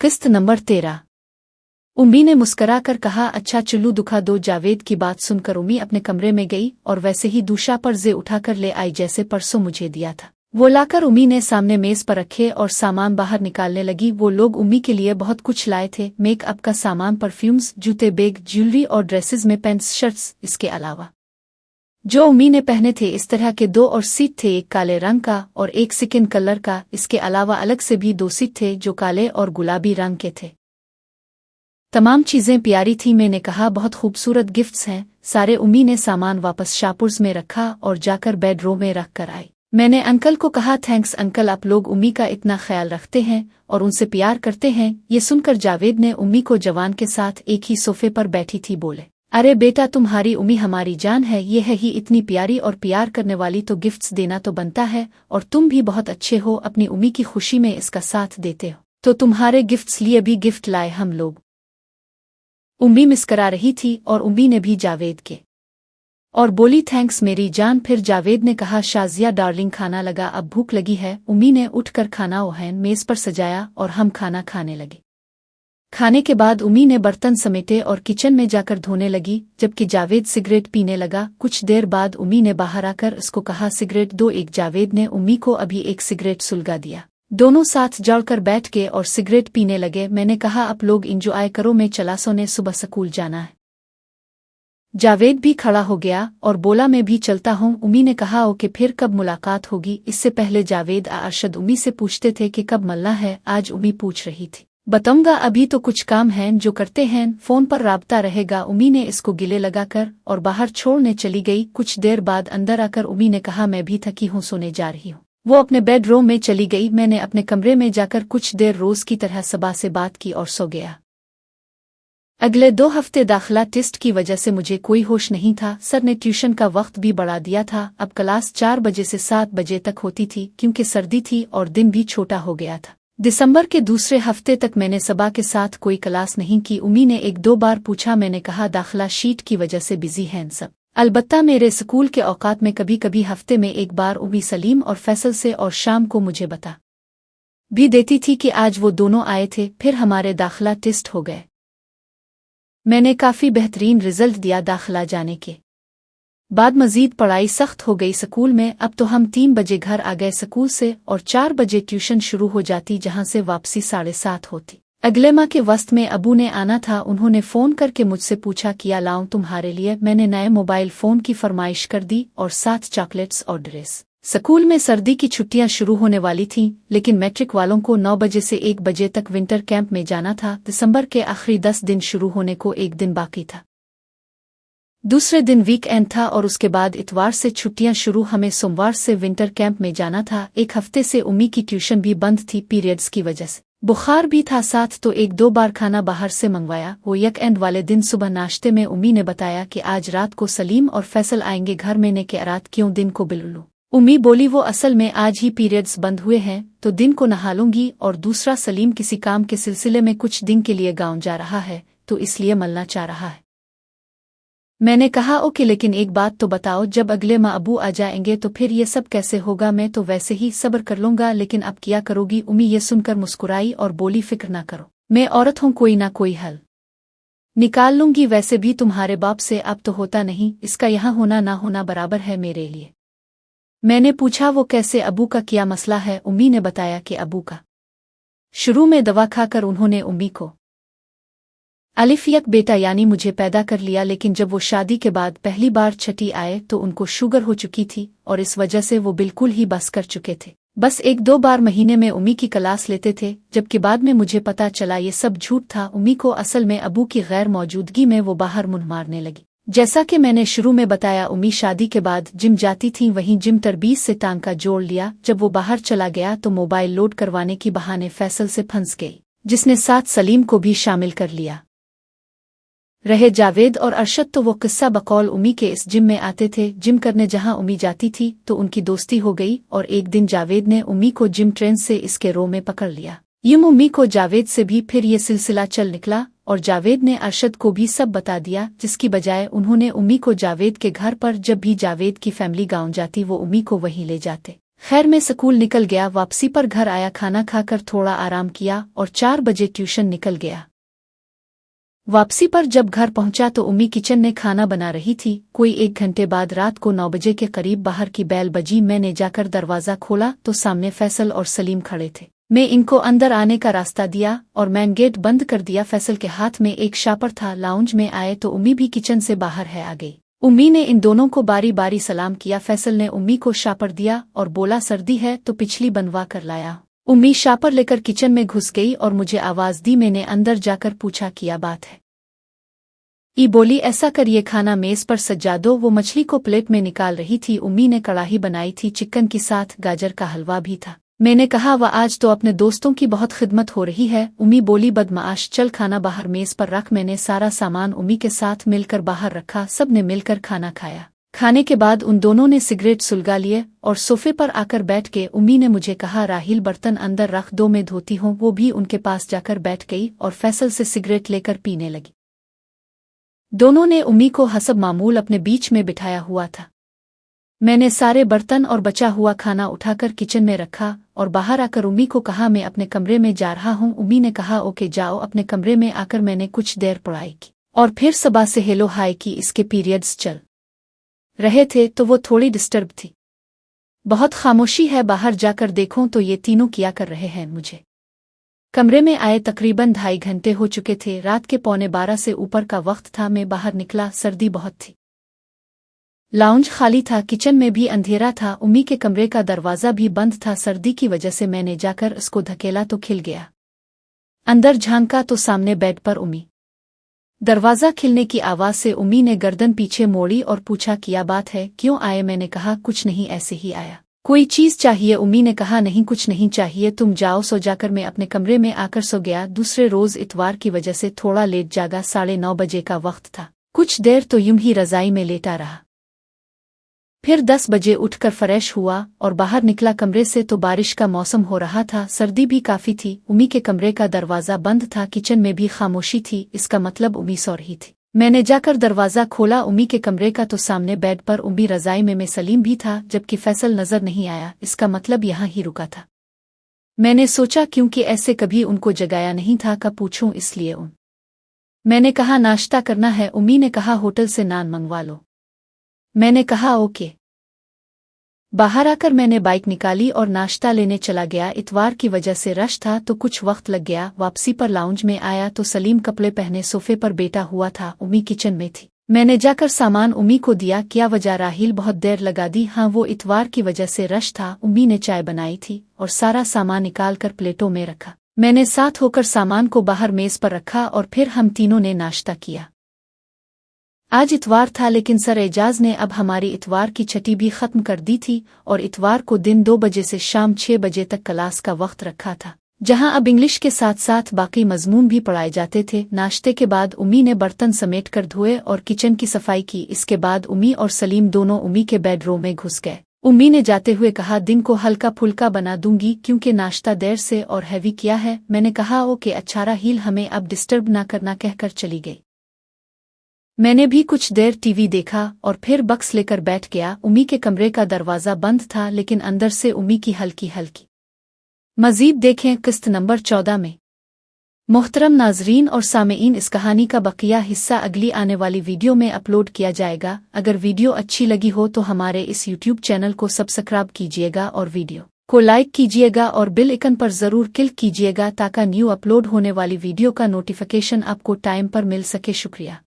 किस्त नंबर 13। उम्मी ने मुस्करा कर कहा, अच्छा चुल्लू दुखा दो। जावेद की बात सुनकर उम्मी अपने कमरे में गई और वैसे ही दूसरा पर्जे उठाकर ले आई जैसे परसों मुझे दिया था। वो लाकर उम्मी ने सामने मेज पर रखे और सामान बाहर निकालने लगी। वो लोग उम्मी के लिए बहुत कुछ लाए थे, मेकअप का सामान, परफ्यूम्स, जूते, बैग, ज्वेलरी और ड्रेसेस में पैंट्स, शर्ट्स। इसके अलावा जो उम्मी ने पहने थे इस तरह के 2 और सीट थे, एक काले रंग का और एक स्किन कलर का। इसके अलावा अलग से भी 2 सीट थे जो काले और गुलाबी रंग के थे। तमाम चीजें प्यारी थी। मैंने कहा बहुत खूबसूरत गिफ्ट्स हैं सारे। उम्मी ने सामान वापस शापुर्स में रखा और जाकर बेडरूम में रख कर आई। मैंने अंकल को कहा, थैंक्स अंकल, आप लोग उम्मी का इतना ख्याल रखते हैं और उनसे प्यार करते हैं। ये सुनकर जावेद ने उम्मी को जवान के साथ एक ही सोफे पर बैठी थी बोले, अरे बेटा, तुम्हारी उम्मी हमारी जान है। ये है ही इतनी प्यारी और प्यार करने वाली, तो गिफ्ट्स देना तो बनता है। और तुम भी बहुत अच्छे हो, अपनी उम्मी की खुशी में इसका साथ देते हो, तो तुम्हारे गिफ्ट्स लिए भी गिफ्ट लाए हम लोग। उम्मी मुस्करा रही थी और उम्मी ने भी जावेद के और बोली, थैंक्स मेरी जान। फिर जावेद ने कहा, शाजिया डार्लिंग, खाना लगा, अब भूख लगी है। उम्मी ने उठकर खाना ओहन मेज पर सजाया और हम खाना खाने लगे। खाने के बाद उम्मी ने बर्तन समेटे और किचन में जाकर धोने लगी, जबकि जावेद सिगरेट पीने लगा। कुछ देर बाद उम्मी ने बाहर आकर उसको कहा, सिगरेट दो एक। जावेद ने उम्मी को अभी एक सिगरेट सुलगा दिया। दोनों साथ जड़कर बैठ गए और सिगरेट पीने लगे। मैंने कहा, अब लोग इंजॉय करो, मैं चला सोने, सुबह स्कूल जाना है। जावेद भी खड़ा हो गया और बोला, मैं भी चलता हूँ। उम्मी ने कहा, ओके, फिर कब मुलाकात होगी। इससे पहले जावेद अरशद उम्मी से पूछते थे कि कब मिलना है। आज उम्मी पूछ रही थी, बताऊंगा, अभी तो कुछ काम है जो करते हैं, फोन पर राब्ता रहेगा। उम्मी ने इसको गिले लगाकर और बाहर छोड़ने चली गई। कुछ देर बाद अंदर आकर उम्मी ने कहा, मैं भी थकी हूँ, सोने जा रही हूँ। वो अपने बेडरूम में चली गई। मैंने अपने कमरे में जाकर कुछ देर रोज की तरह सबा से बात की और सो गया। अगले 2 हफ्ते दाखिला टेस्ट की वजह से मुझे कोई होश नहीं था। सर ने ट्यूशन का वक्त भी बढ़ा दिया था। अब क्लास 4 बजे से 7 बजे तक होती थी, क्योंकि सर्दी थी और दिन भी छोटा हो गया था। दिसंबर के दूसरे हफ्ते तक मैंने सबा के साथ कोई क्लास नहीं की। उम्मी ने 1-2 बार पूछा। मैंने कहा, दाखिला शीट की वजह से बिजी हैं सब। अलबत्ता मेरे स्कूल के औकात में कभी कभी हफ्ते में 1 बार उम्मी सलीम और फैसल से और शाम को मुझे बता भी देती थी कि आज वो दोनों आए थे। फिर हमारे दाखिला टेस्ट हो गए। मैंने काफ़ी बेहतरीन रिजल्ट दिया। दाखिला जाने के बाद मजीद पढ़ाई सख्त हो गई स्कूल में। अब तो हम 3 बजे घर आ गए स्कूल से और 4 बजे ट्यूशन शुरू हो जाती, जहां से वापसी 7:30 होती। अगले माह के वस्त में अबू ने आना था। उन्होंने फ़ोन करके मुझसे पूछा, किया लाऊं तुम्हारे लिए। मैंने नए मोबाइल फ़ोन की फरमाइश कर दी और 7 चॉकलेट्स और ड्रेस। स्कूल में सर्दी की छुट्टियां शुरू होने वाली थीं, लेकिन मैट्रिक वालों को 9 बजे से 1 बजे तक विंटर कैंप में जाना था। दिसंबर के आखिरी 10 दिन शुरू होने को 1 दिन बाकी था। दूसरे दिन वीकेंड था और उसके बाद इतवार से छुट्टियां शुरू। हमें सोमवार से विंटर कैंप में जाना था। 1 हफ्ते से उम्मी की ट्यूशन भी बंद थी पीरियड्स की वजह से। बुखार भी था साथ, तो 1-2 बार खाना बाहर से मंगवाया। वो वीकेंड वाले दिन सुबह नाश्ते में उम्मी ने बताया कि आज रात को सलीम और फैसल आएंगे घर में। ने के रात क्यों, दिन को बिल्लू। उम्मी बोली, वो असल में आज ही पीरियड्स बंद हुए हैं, तो दिन को नहा लूंगी। और दूसरा, सलीम किसी काम के सिलसिले में कुछ दिन के लिए गांव जा रहा है, तो इसलिए मिलना चाह रहा है। मैंने कहा, ओके, लेकिन एक बात तो बताओ, जब अगले माह अबू आ जाएंगे तो फिर ये सब कैसे होगा। मैं तो वैसे ही सब्र कर लूंगा, लेकिन अब क्या करोगी। उम्मी ये सुनकर मुस्कुराई और बोली, फिक्र ना करो, मैं औरत हूं, कोई ना कोई हल निकाल लूंगी। वैसे भी तुम्हारे बाप से अब तो होता नहीं, इसका यहाँ होना ना होना बराबर है मेरे लिए। मैंने पूछा, वो कैसे, अबू का क्या मसला है। उम्मी ने बताया कि अबू का शुरू में दवा खाकर उन्होंने उम्मी को अलिफियक बेटा यानी मुझे पैदा कर लिया, लेकिन जब वो शादी के बाद पहली बार छठी आए तो उनको शुगर हो चुकी थी और इस वजह से वो बिल्कुल ही बस कर चुके थे। बस 1-2 बार महीने में उम्मी की क्लास लेते थे, जबकि बाद में मुझे पता चला ये सब झूठ था। उम्मी को असल में अबू की गैर मौजूदगी में वो बाहर मुंह मारने लगी। जैसा कि मैंने शुरू में बताया, उम्मी शादी के बाद जिम जाती थी, वहीं जिम तरबीज से टांका जोड़ लिया। जब वो बाहर चला गया तो मोबाइल लोड करवाने की बहाने फैसल से फंस गई, जिसने साथ सलीम को भी शामिल कर लिया। रहे जावेद और अरशद तो वो किस्सा बकौल उम्मी के इस जिम में आते थे। जिम करने जहां उम्मी जाती थी तो उनकी दोस्ती हो गई और एक दिन जावेद ने उम्मी को जिम ट्रेन से इसके रो में पकड़ लिया। यूं उम्मी को जावेद से भी फिर ये सिलसिला चल निकला और जावेद ने अरशद को भी सब बता दिया, जिसकी बजाय उन्होंने उम्मी को जावेद के घर पर, जब भी जावेद की फैमिली गांव जाती वो उम्मी को वहीं ले जाते। खैर मैं स्कूल निकल गया। वापसी पर घर आया, खाना खाकर थोड़ा आराम किया और 4 बजे ट्यूशन निकल गया। वापसी पर जब घर पहुंचा तो उम्मी किचन में खाना बना रही थी। कोई 1 घंटे बाद रात को 9 बजे के करीब बाहर की बेल बजी। मैंने जाकर दरवाज़ा खोला तो सामने फैसल और सलीम खड़े थे। मैं इनको अंदर आने का रास्ता दिया और मैन गेट बंद कर दिया। फैसल के हाथ में एक शापर था। लाउंज में आए तो उम्मी भी किचन से बाहर है आ गई। उम्मी ने इन दोनों को बारी बारी सलाम किया। फैसल ने उम्मी को शापर दिया और बोला, सर्दी है तो पिछली बनवा कर लाया। उम्मी शापर लेकर किचन में घुस गई और मुझे आवाज़ दी। मैंने अंदर जाकर पूछा, क्या बात है? ई बोली, ऐसा करिए खाना मेज पर सजा दो। वो मछली को प्लेट में निकाल रही थी। उम्मी ने कड़ाही बनाई थी, चिकन के साथ गाजर का हलवा भी था। मैंने कहा, वह आज तो अपने दोस्तों की बहुत खिदमत हो रही है। उम्मी बोली, बदमाश, चल खाना बाहर मेज पर रख। मैंने सारा सामान उम्मी के साथ मिलकर बाहर रखा। सब ने मिलकर खाना खाया। खाने के बाद उन दोनों ने सिगरेट सुलगा लिए और सोफे पर आकर बैठ गए। उम्मी ने मुझे कहा, राहिल बर्तन अंदर रख दो, मैं धोती हूँ। वो भी उनके पास जाकर बैठ गई और फैसल से सिगरेट लेकर पीने लगी। दोनों ने उम्मी को हसब मामूल अपने बीच में बिठाया हुआ था। मैंने सारे बर्तन और बचा हुआ खाना उठाकर किचन में रखा और बाहर आकर उम्मी को कहा, मैं अपने कमरे में जा रहा हूँ। उम्मी ने कहा, ओके जाओ। अपने कमरे में आकर मैंने कुछ देर पढ़ाई की और फिर सबा से हेलो हाय की। इसके पीरियड्स चल रहे थे तो वो थोड़ी डिस्टर्ब थी। बहुत खामोशी है, बाहर जाकर देखूं तो ये तीनों क्या कर रहे हैं। मुझे कमरे में आए तकरीबन 2.5 घंटे हो चुके थे। रात के 11:15 से ऊपर का वक्त था। मैं बाहर निकला, सर्दी बहुत थी। लाउंज खाली था, किचन में भी अंधेरा था। उम्मी के कमरे का दरवाज़ा भी बंद था। सर्दी की वजह से मैंने जाकर उसको धकेला तो खिल गया। अंदर झांका तो सामने बेड पर उम्मी। दरवाज़ा खिलने की आवाज़ से उम्मी ने गर्दन पीछे मोड़ी और पूछा, क्या बात है, क्यों आए? मैंने कहा, कुछ नहीं, ऐसे ही आया। कोई चीज़ चाहिए? उम्मी ने कहा, नहीं कुछ नहीं चाहिए, तुम जाओ सो। जाकर मैं अपने कमरे में आकर सो गया। दूसरे रोज़ इतवार की वजह से थोड़ा लेट जागा। 9:30 बजे का वक्त था। कुछ देर तो यूं ही रज़ाई में लेटा रहा। फिर 10 बजे उठकर फ्रेश हुआ और बाहर निकला। कमरे से तो बारिश का मौसम हो रहा था, सर्दी भी काफ़ी थी। उम्मी के कमरे का दरवाज़ा बंद था, किचन में भी खामोशी थी। इसका मतलब उम्मी सो रही थी। मैंने जाकर दरवाज़ा खोला उम्मी के कमरे का तो सामने बेड पर उम्मी रज़ाई में सलीम भी था, जबकि फैसल नज़र नहीं आया। इसका मतलब यहाँ ही रुका था। मैंने सोचा क्योंकि ऐसे कभी उनको जगाया नहीं था, कब पूछूं, इसलिए मैंने कहा, नाश्ता करना है? उम्मी ने कहा, होटल से नान मंगवा लो। मैंने कहा, ओके। बाहर आकर मैंने बाइक निकाली और नाश्ता लेने चला गया। इतवार की वजह से रश था तो कुछ वक्त लग गया। वापसी पर लाउंज में आया तो सलीम कपड़े पहने सोफे पर बैठा हुआ था। उम्मी किचन में थी। मैंने जाकर सामान उम्मी को दिया। क्या वजह? राहिल बहुत देर लगा दी। हाँ, वो इतवार की वजह से रश था। उम्मी ने चाय बनाई थी और सारा सामान निकाल कर प्लेटों में रखा। मैंने साथ होकर सामान को बाहर मेज पर रखा और फिर हम तीनों ने नाश्ता किया। आज इतवार था, लेकिन सर एजाज ने अब हमारी इतवार की छुट्टी भी ख़त्म कर दी थी और इतवार को दिन 2 बजे से शाम 6 बजे तक क्लास का वक्त रखा था, जहां अब इंग्लिश के साथ साथ बाकी मज़मून भी पढ़ाए जाते थे। नाश्ते के बाद उम्मी ने बर्तन समेट कर धोए और किचन की सफाई की। इसके बाद उम्मी और सलीम दोनों उम्मी के बेडरूम में घुस गए। उम्मी ने जाते हुए कहा, दिन को हल्का फुल्का बना दूंगी क्योंकि नाश्ता देर से और हैवी किया है। मैंने कहा, ओके अच्छा राहिल, हमें अब डिस्टर्ब ना करना, कहकर चली गई। मैंने भी कुछ देर टीवी देखा और फिर बक्स लेकर बैठ गया। उम्मी के कमरे का दरवाज़ा बंद था, लेकिन अंदर से उम्मी की हल्की हल्की। मज़ीद देखें किस्त नंबर 14 में। मोहतरम नाजरीन और सामेईन, इस कहानी का बकिया हिस्सा अगली आने वाली वीडियो में अपलोड किया जाएगा। अगर वीडियो अच्छी लगी हो तो हमारे इस यूट्यूब चैनल को सब्सक्राइब कीजिएगा और वीडियो को लाइक कीजिएगा और बेल आइकन पर ज़रूर क्लिक कीजिएगा ताकि न्यू अपलोड होने वाली वीडियो का नोटिफिकेशन आपको टाइम पर मिल सके। शुक्रिया।